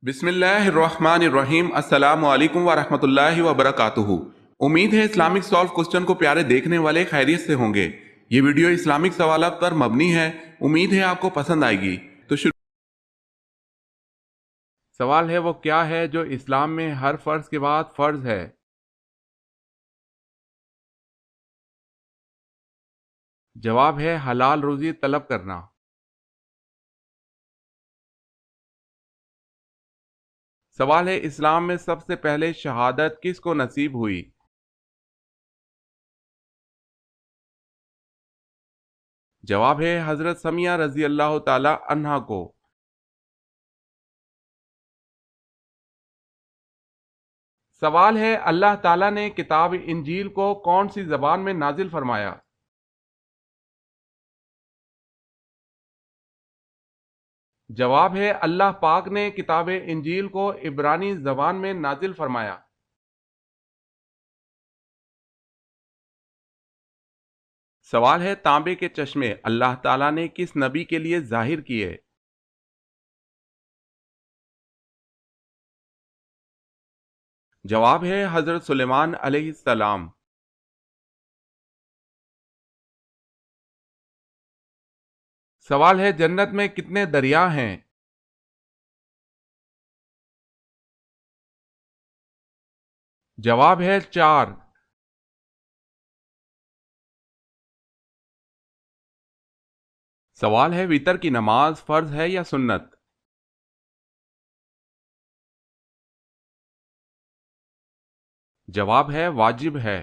بسم اللہ الرحمن الرحیم السلام علیکم ورحمۃ اللہ وبرکاتہ۔ امید ہے اسلامک سالو کوسچن کو پیارے دیکھنے والے خیریت سے ہوں گے۔ یہ ویڈیو اسلامک سوالات پر مبنی ہے، امید ہے آپ کو پسند آئے گی۔ تو سوال ہے وہ کیا ہے جو اسلام میں ہر فرض کے بعد فرض ہے؟ جواب ہے حلال روزی طلب کرنا۔ سوال ہے اسلام میں سب سے پہلے شہادت کس کو نصیب ہوئی؟ جواب ہے حضرت سمیہ رضی اللہ تعالی عنہا کو۔ سوال ہے اللہ تعالیٰ نے کتاب انجیل کو کون سی زبان میں نازل فرمایا؟ جواب ہے اللہ پاک نے کتاب انجیل کو عبرانی زبان میں نازل فرمایا۔ سوال ہے تانبے کے چشمے اللہ تعالیٰ نے کس نبی کے لیے ظاہر کیے؟ جواب ہے حضرت سلیمان علیہ السلام۔ سوال ہے جنت میں کتنے دریا ہیں؟ جواب ہے 4۔ سوال ہے وتر کی نماز فرض ہے یا سنت؟ جواب ہے واجب ہے۔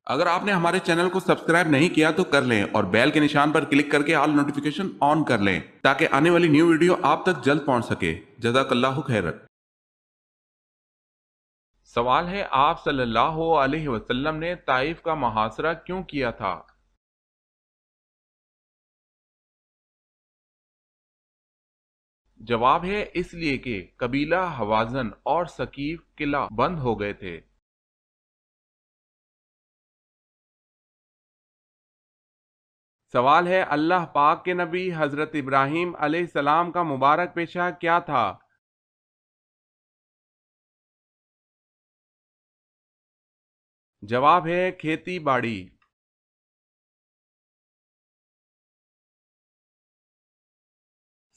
اگر آپ نے ہمارے چینل کو سبسکرائب نہیں کیا تو کر لیں اور بیل کے نشان پر کلک کر کے آل نوٹیفیکیشن آن کر لیں تاکہ آنے والی نیو ویڈیو آپ تک جلد پہنچ سکے۔ جزاک اللہ خیرت۔ سوال ہے آپ صلی اللہ علیہ وسلم نے طائف کا محاصرہ کیوں کیا تھا؟ جواب ہے اس لیے کہ قبیلہ حوازن اور ثقیف قلعہ بند ہو گئے تھے۔ سوال ہے اللہ پاک کے نبی حضرت ابراہیم علیہ السلام کا مبارک پیشہ کیا تھا؟ جواب ہے کھیتی باڑی۔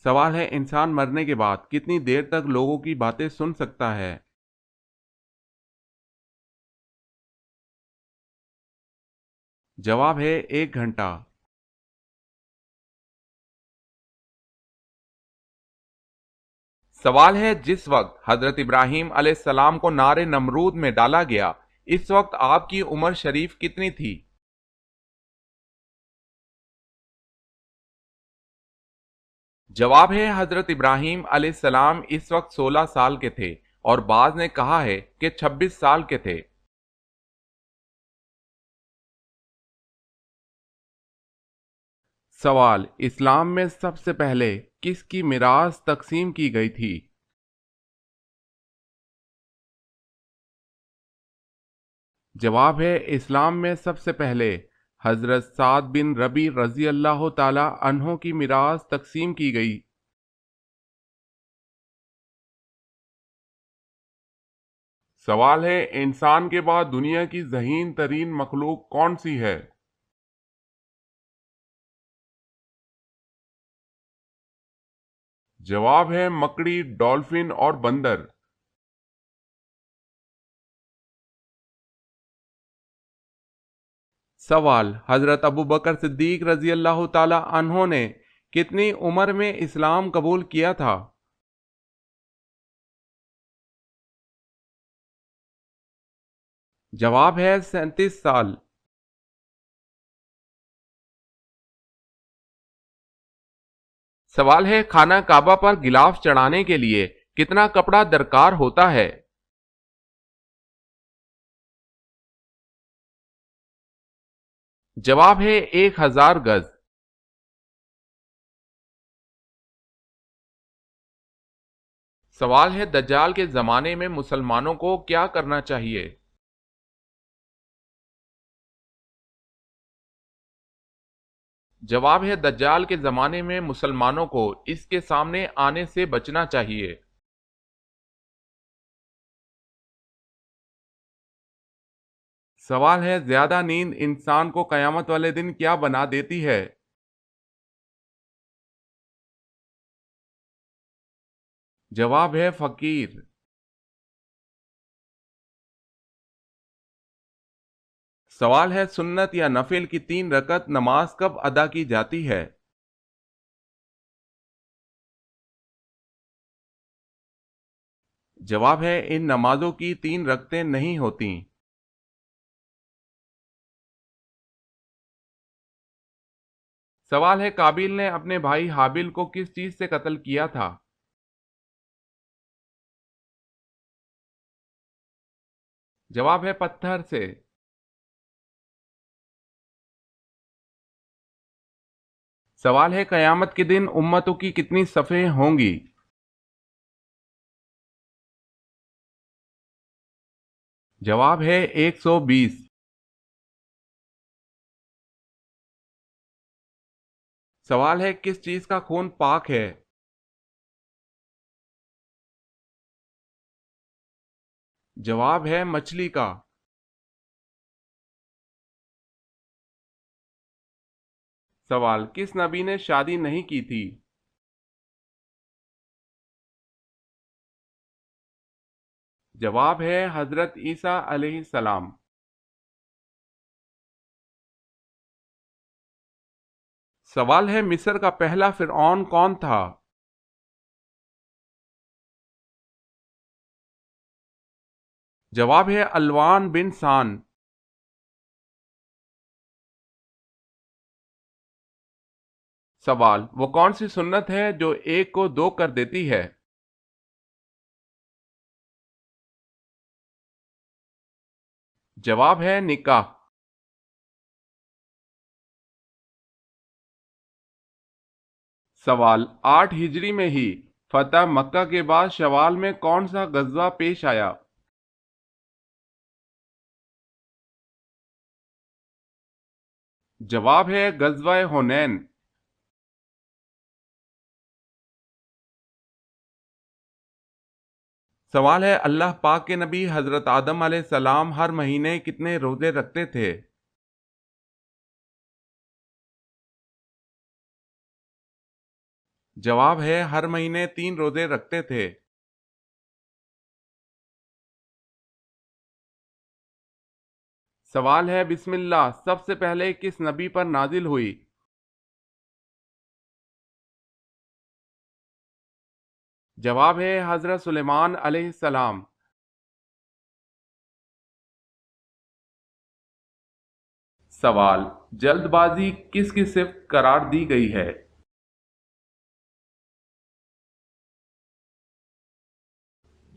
سوال ہے انسان مرنے کے بعد کتنی دیر تک لوگوں کی باتیں سن سکتا ہے؟ جواب ہے 1 گھنٹہ۔ سوال ہے جس وقت حضرت ابراہیم علیہ السلام کو نار نمرود میں ڈالا گیا اس وقت آپ کی عمر شریف کتنی تھی؟ جواب ہے حضرت ابراہیم علیہ السلام اس وقت 16 سال کے تھے اور بعض نے کہا ہے کہ 26 سال کے تھے۔ سوال اسلام میں سب سے پہلے کس کی میراث تقسیم کی گئی تھی؟ جواب ہے اسلام میں سب سے پہلے حضرت سعد بن ربی رضی اللہ تعالی عنہ کی میراث تقسیم کی گئی۔ سوال ہے انسان کے بعد دنیا کی ذہین ترین مخلوق کون سی ہے؟ جواب ہے مکڑی، ڈولفن اور بندر۔ سوال حضرت ابوبکر صدیق رضی اللہ تعالی عنہ نے کتنی عمر میں اسلام قبول کیا تھا؟ جواب ہے 37 سال۔ سوال ہے خانہ کعبہ پر غلاف چڑھانے کے لیے کتنا کپڑا درکار ہوتا ہے؟ جواب ہے 1000 گز۔ سوال ہے دجال کے زمانے میں مسلمانوں کو کیا کرنا چاہیے؟ جواب ہے دجال کے زمانے میں مسلمانوں کو اس کے سامنے آنے سے بچنا چاہیے۔ سوال ہے زیادہ نیند انسان کو قیامت والے دن کیا بنا دیتی ہے؟ جواب ہے فقیر۔ سوال ہے سنت یا نفل کی 3 رکعت نماز کب ادا کی جاتی ہے؟ جواب ہے ان نمازوں کی 3 رکعتیں نہیں ہوتیں۔ سوال ہے قابیل نے اپنے بھائی حابیل کو کس چیز سے قتل کیا تھا؟ جواب ہے پتھر سے۔ سوال ہے قیامت کے دن امتوں کی کتنی صفیں ہوں گی؟ جواب ہے 120۔ سوال ہے کس چیز کا خون پاک ہے؟ جواب ہے مچھلی کا۔ سوال کس نبی نے شادی نہیں کی تھی؟ جواب ہے حضرت عیسیٰ علیہ السلام۔ سوال ہے مصر کا پہلا فرعون کون تھا؟ جواب ہے الوان بن سان۔ سوال وہ کون سی سنت ہے جو ایک کو 2 کر دیتی ہے؟ جواب ہے نکاح۔ سوال 8 ہجری میں ہی فتح مکہ کے بعد شوال میں کون سا غزوہ پیش آیا؟ جواب ہے غزوہ حنین۔ سوال ہے اللہ پاک کے نبی حضرت آدم علیہ السلام ہر مہینے کتنے روزے رکھتے تھے؟ جواب ہے ہر مہینے 3 روزے رکھتے تھے۔ سوال ہے بسم اللہ سب سے پہلے کس نبی پر نازل ہوئی؟ جواب ہے حضرت سلیمان علیہ السلام۔ سوال جلد بازی کس کی صفت قرار دی گئی ہے؟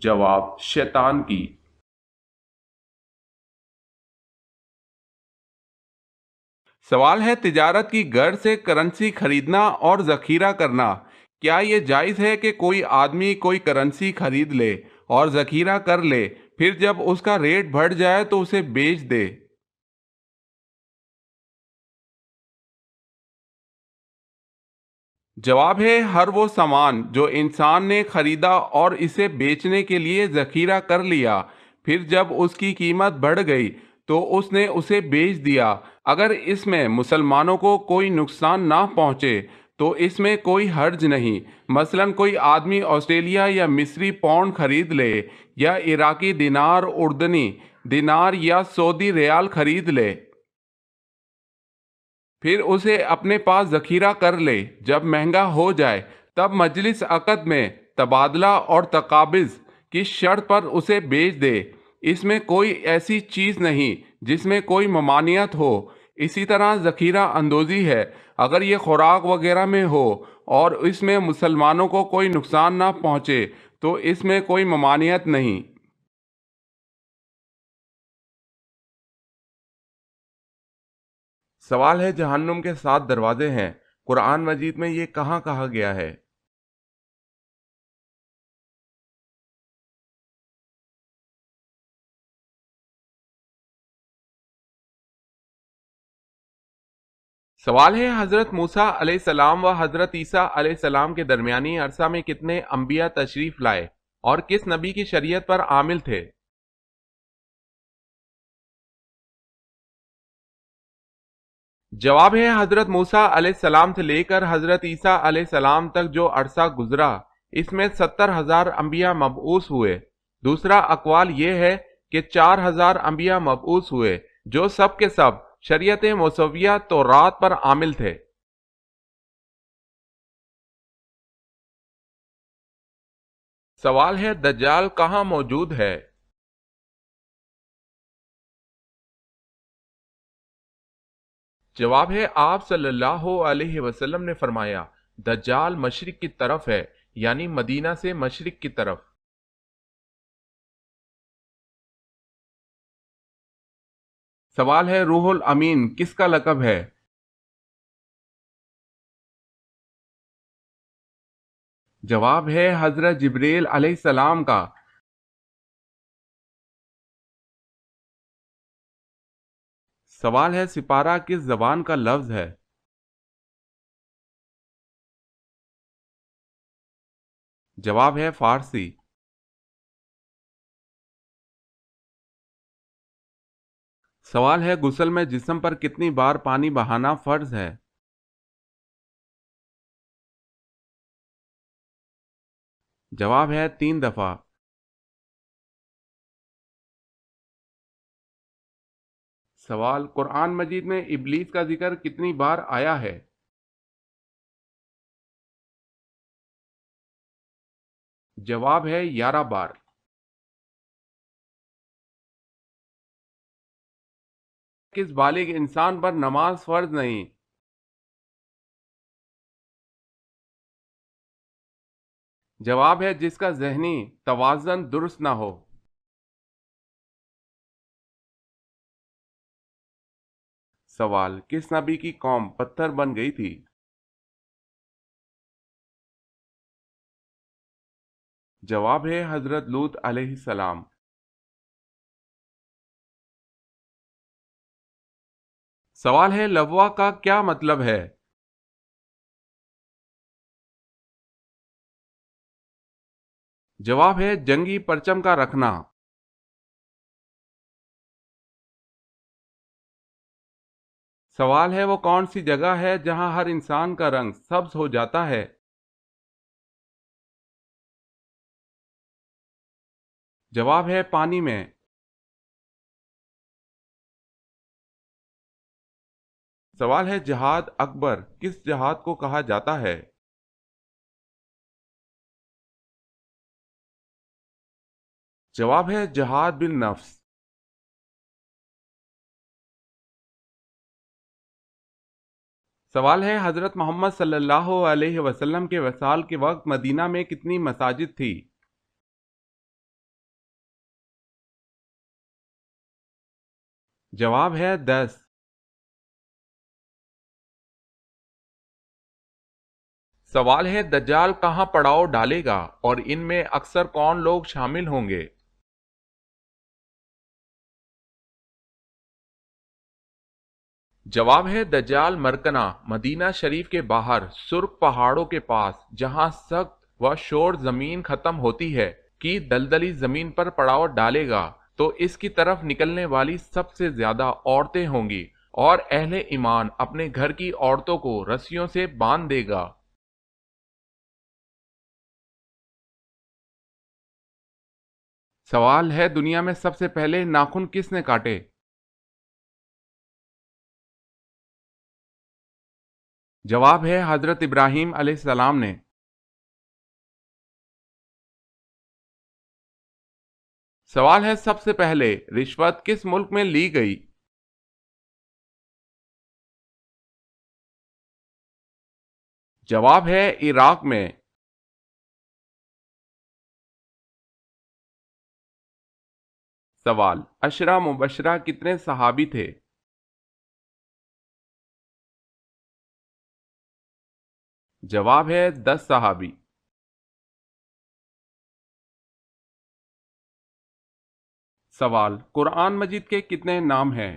جواب شیطان کی۔ سوال ہے تجارت کی غرض سے کرنسی خریدنا اور ذخیرہ کرنا کیا یہ جائز ہے کہ کوئی آدمی کوئی کرنسی خرید لے اور ذخیرہ کر لے پھر جب اس کا ریٹ بڑھ جائے تو اسے بیچ دے؟ جواب ہے ہر وہ سامان جو انسان نے خریدا اور اسے بیچنے کے لیے ذخیرہ کر لیا پھر جب اس کی قیمت بڑھ گئی تو اس نے اسے بیچ دیا اگر اس میں مسلمانوں کو کوئی نقصان نہ پہنچے تو اس میں کوئی حرج نہیں۔ مثلا کوئی آدمی آسٹریلیا یا مصری پاؤنڈ خرید لے یا عراقی دینار اردنی دینار یا سعودی ریال خرید لے پھر اسے اپنے پاس ذخیرہ کر لے جب مہنگا ہو جائے تب مجلس عقد میں تبادلہ اور تقابض کی شرط پر اسے بیچ دے۔ اس میں کوئی ایسی چیز نہیں جس میں کوئی ممانعت ہو۔ اسی طرح ذخیرہ اندوزی ہے اگر یہ خوراک وغیرہ میں ہو اور اس میں مسلمانوں کو کوئی نقصان نہ پہنچے تو اس میں کوئی ممانعت نہیں۔ سوال ہے جہنم کے 7 دروازے ہیں قرآن مجید میں یہ کہاں کہا گیا ہے؟ سوال ہے حضرت موسیٰ علیہ السلام و حضرت عیسیٰ علیہ السلام کے درمیانی عرصہ میں کتنے انبیاء تشریف لائے اور کس نبی کی شریعت پر عامل تھے؟ جواب ہے حضرت موسیٰ علیہ السلام سے لے کر حضرت عیسیٰ علیہ السلام تک جو عرصہ گزرا اس میں 70,000 انبیاء مبعوث ہوئے۔ دوسرا اقوال یہ ہے کہ 4,000 انبیاء مبعوث ہوئے جو سب کے سب شریعت موسویہ تورات پر عامل تھے۔ سوال ہے دجال کہاں موجود ہے؟ جواب ہے آپ صلی اللہ علیہ وسلم نے فرمایا دجال مشرق کی طرف ہے، یعنی مدینہ سے مشرق کی طرف۔ سوال ہے روح الامین کس کا لقب ہے؟ جواب ہے حضرت جبریل علیہ السلام کا۔ سوال ہے سپارہ کس زبان کا لفظ ہے؟ جواب ہے فارسی۔ سوال ہے غسل میں جسم پر کتنی بار پانی بہانا فرض ہے؟ جواب ہے 3 دفعہ۔ سوال قرآن مجید میں ابلیس کا ذکر کتنی بار آیا ہے؟ جواب ہے 11 بار۔ کس بالغ انسان پر نماز فرض نہیں؟ جواب ہے جس کا ذہنی توازن درست نہ ہو۔ سوال کس نبی کی قوم پتھر بن گئی تھی؟ جواب ہے حضرت لوط علیہ السلام۔ سوال ہے لوا کا کیا مطلب ہے؟ جواب ہے جنگی پرچم کا رکھنا۔ سوال ہے وہ کون سی جگہ ہے جہاں ہر انسان کا رنگ سبز ہو جاتا ہے؟ جواب ہے پانی میں۔ سوال ہے جہاد اکبر کس جہاد کو کہا جاتا ہے؟ جواب ہے جہاد بالنفس۔ سوال ہے حضرت محمد صلی اللہ علیہ وسلم کے وصال کے وقت مدینہ میں کتنی مساجد تھی؟ جواب ہے 10۔ سوال ہے دجال کہاں پڑاؤ ڈالے گا اور ان میں اکثر کون لوگ شامل ہوں گے؟ جواب ہے دجال مرکنا مدینہ شریف کے باہر سرخ پہاڑوں کے پاس جہاں سخت و شور زمین ختم ہوتی ہے کی دلدلی زمین پر پڑاؤ ڈالے گا تو اس کی طرف نکلنے والی سب سے زیادہ عورتیں ہوں گی اور اہل ایمان اپنے گھر کی عورتوں کو رسیوں سے باندھ دے گا۔ سوال ہے دنیا میں سب سے پہلے ناخن کس نے کاٹے؟ جواب ہے حضرت ابراہیم علیہ السلام نے۔ سوال ہے سب سے پہلے رشوت کس ملک میں لی گئی؟ جواب ہے عراق میں۔ سوال عشرہ مبشرہ کتنے صحابی تھے؟ جواب ہے 10 صحابی۔ سوال قرآن مجید کے کتنے نام ہیں؟